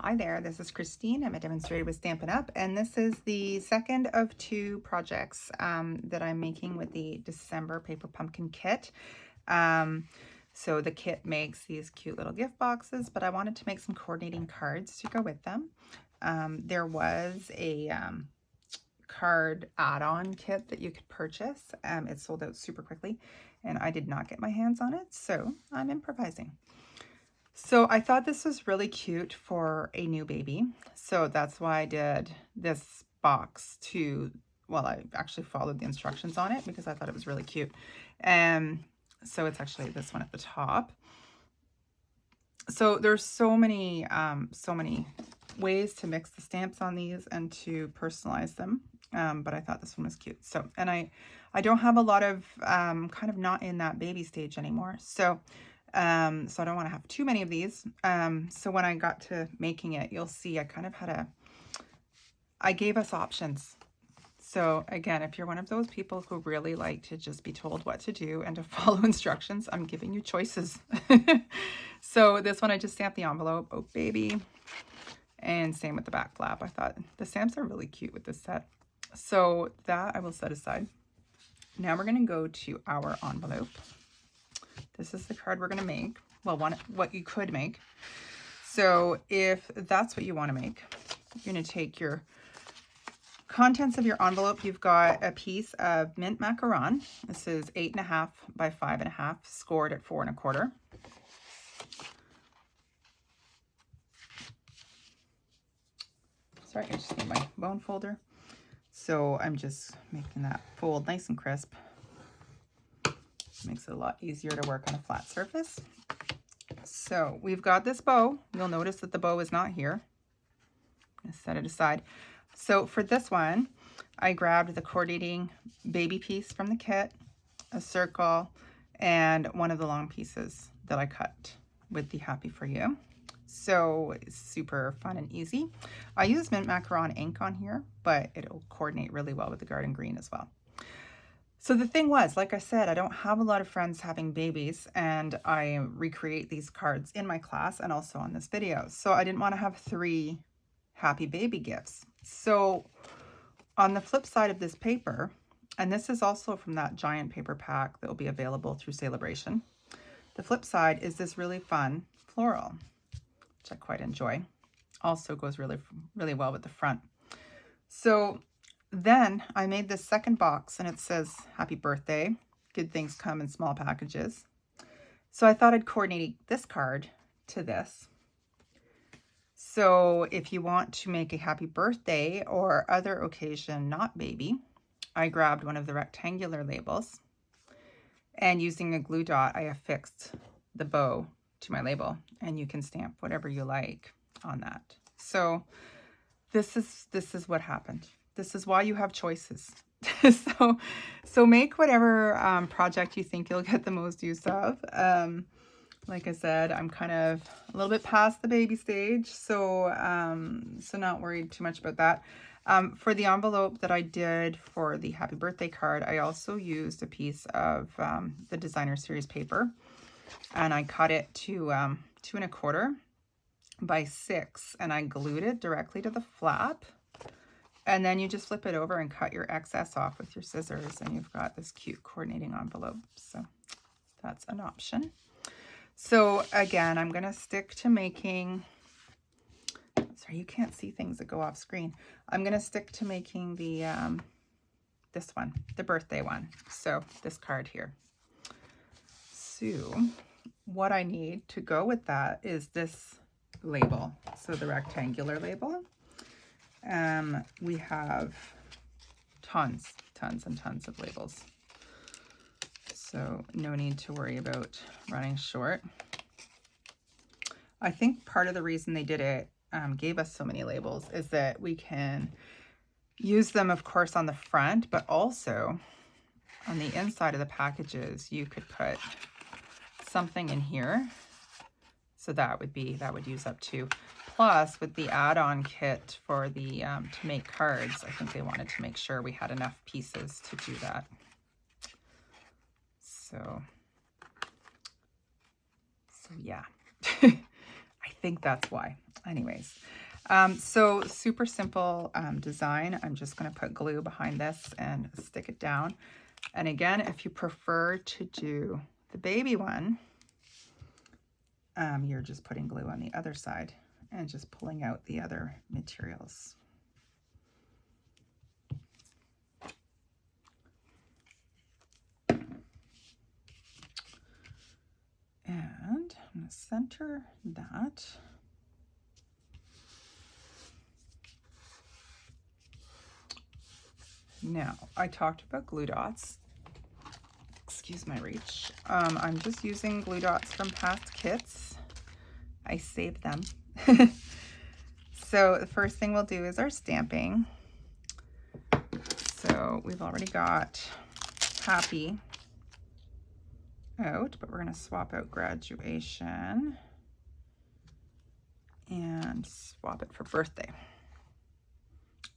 Hi there, this is Christine. I'm a demonstrator with Stampin' Up, and this is the second of two projects that I'm making with the December Paper Pumpkin Kit. So the kit makes these cute little gift boxes, but I wanted to make some coordinating cards to go with them. There was a card add-on kit that you could purchase. It sold out super quickly, and I did not get my hands on it, so I'm improvising. So I thought this was really cute for a new baby. So that's why I did this box to, well, I actually followed the instructions on it because I thought it was really cute. So it's actually this one at the top. So there's so many ways to mix the stamps on these and to personalize them. But I thought this one was cute. So, and I don't have a lot of kind of not in that baby stage anymore. So I don't want to have too many of these. So when I got to making it, you'll see I kind of had I gave us options. So again, if you're one of those people who really like to just be told what to do and to follow instructions, I'm giving you choices. So this one, I just stamped the envelope, oh baby. And same with the back flap. I thought the stamps are really cute with this set. So that I will set aside. Now we're gonna go to our envelope. This is the card we're gonna make. Well, what you could make. So if that's what you wanna make, you're gonna take your contents of your envelope. You've got a piece of mint macaron. This is 8.5 by 5.5, scored at 4 1/4. Sorry, I just need my bone folder. So I'm just making that fold nice and crisp. Makes it a lot easier to work on a flat surface. So we've got this bow. You'll notice that the bow is not here. I'm going to set it aside. So for this one, I grabbed the coordinating baby piece from the kit, a circle, and one of the long pieces that I cut with the Happy For You. So it's super fun and easy. I use mint macaron ink on here, but it'll coordinate really well with the garden green as well. So the thing was, like I said, I don't have a lot of friends having babies, and I recreate these cards in my class and also on this video. So I didn't want to have 3 happy baby gifts. So on the flip side of this paper, and this is also from that giant paper pack that will be available through Celebration, the flip side is this really fun floral, which I quite enjoy. Also goes really, really well with the front. So then I made this second box, and it says, Happy Birthday, good things come in small packages. So I thought I'd coordinate this card to this. So if you want to make a happy birthday or other occasion, not baby, I grabbed one of the rectangular labels, and using a glue dot, I affixed the bow to my label, and you can stamp whatever you like on that. So this is what happened. This is why you have choices. so make whatever project you think you'll get the most use of. Like I said, I'm kind of a little bit past the baby stage, so so not worried too much about that. For the envelope that I did for the happy birthday card, I also used a piece of the designer series paper, and I cut it to 2 1/4 by 6, and I glued it directly to the flap. And then you just flip it over and cut your excess off with your scissors, and you've got this cute coordinating envelope. So that's an option. So again, I'm going to stick to making, sorry, you can't see things that go off screen. I'm going to stick to making the, this one, the birthday one. So this card here. So what I need to go with that is this label. So the rectangular label. We have tons and tons of labels. So no need to worry about running short. I think part of the reason they did it, gave us so many labels, is that we can use them, of course, on the front, but also on the inside of the packages, you could put something in here. So that would use up too. Plus, with the add-on kit for the to make cards, I think they wanted to make sure we had enough pieces to do that. So yeah, I think that's why. Anyways, so super simple design. I'm just going to put glue behind this and stick it down. And again, if you prefer to do the baby one, you're just putting glue on the other side and just pulling out the other materials. And I'm going to center that. Now, I talked about glue dots. Excuse my reach. I'm just using glue dots from past kits. I saved them. So the first thing we'll do is our stamping. So we've already got Happy out, but we're going to swap out Graduation and swap it for Birthday.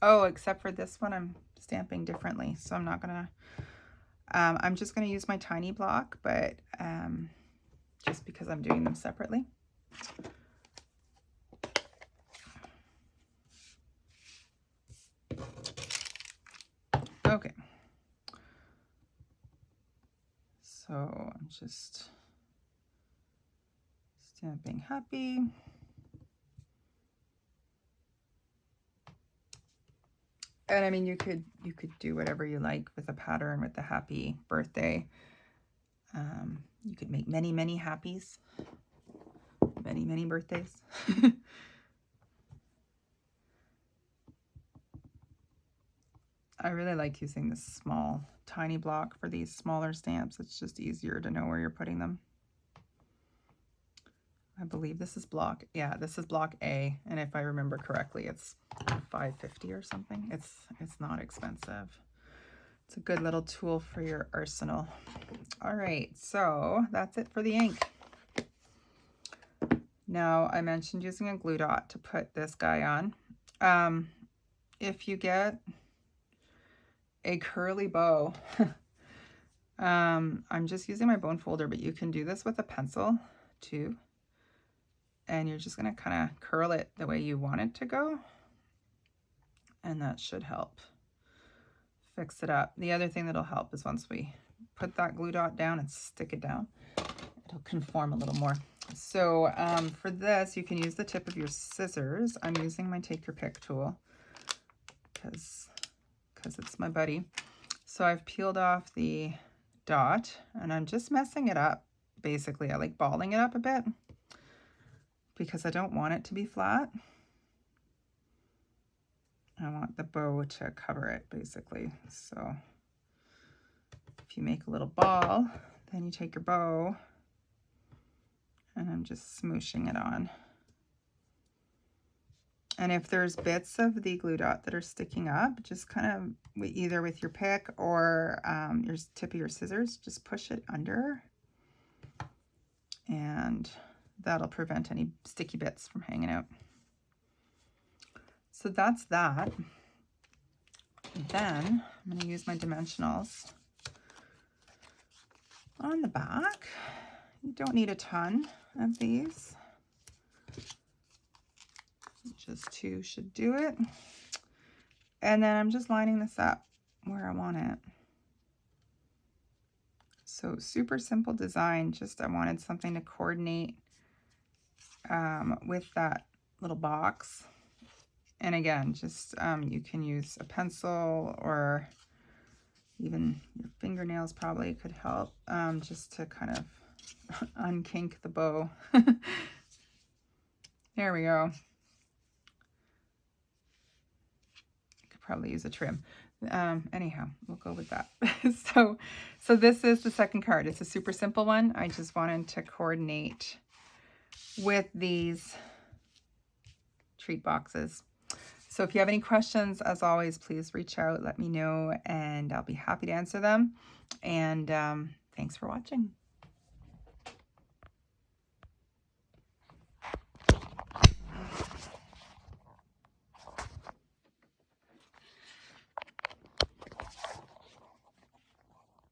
Oh, except for this one, I'm stamping differently, so I'm not gonna, I'm just gonna use my tiny block, but just because I'm doing them separately. Okay. So I'm just stamping Happy. And I mean, you could do whatever you like with a pattern with the Happy Birthday. You could make many, many happies, many, many birthdays. I really like using this small, tiny block for these smaller stamps. It's just easier to know where you're putting them. I believe this is block, yeah, this is block A, and if I remember correctly, it's $5.50 or something. It's not expensive. It's a good little tool for your arsenal. All right, so that's it for the ink. Now, I mentioned using a glue dot to put this guy on. If you get a curly bow, I'm just using my bone folder, but you can do this with a pencil too. And you're just going to kind of curl it the way you want it to go. And that should help fix it up. The other thing that'll help is once we put that glue dot down and stick it down, it'll conform a little more. So for this, you can use the tip of your scissors. I'm using my Take Your Pick tool because it's my buddy. So I've peeled off the dot and I'm just messing it up. Basically, I like balling it up a bit because I don't want it to be flat. I want the bow to cover it, basically. So if you make a little ball, then you take your bow, and I'm just smooshing it on. And if there's bits of the glue dot that are sticking up, just kind of either with your pick or your tip of your scissors, just push it under, and that'll prevent any sticky bits from hanging out. So that's that. Then I'm going to use my dimensionals on the back. You don't need a ton of these. Just 2 should do it. And then I'm just lining this up where I want it. So super simple design, just I wanted something to coordinate with that little box. And again, just you can use a pencil or even your fingernails probably could help just to kind of unkink the bow. There we go. I could probably use a trim. Anyhow, we'll go with that. So this is the second card. It's a super simple one. I just wanted to coordinate with these treat boxes. So if you have any questions, as always, please reach out, let me know, and I'll be happy to answer them. And thanks for watching.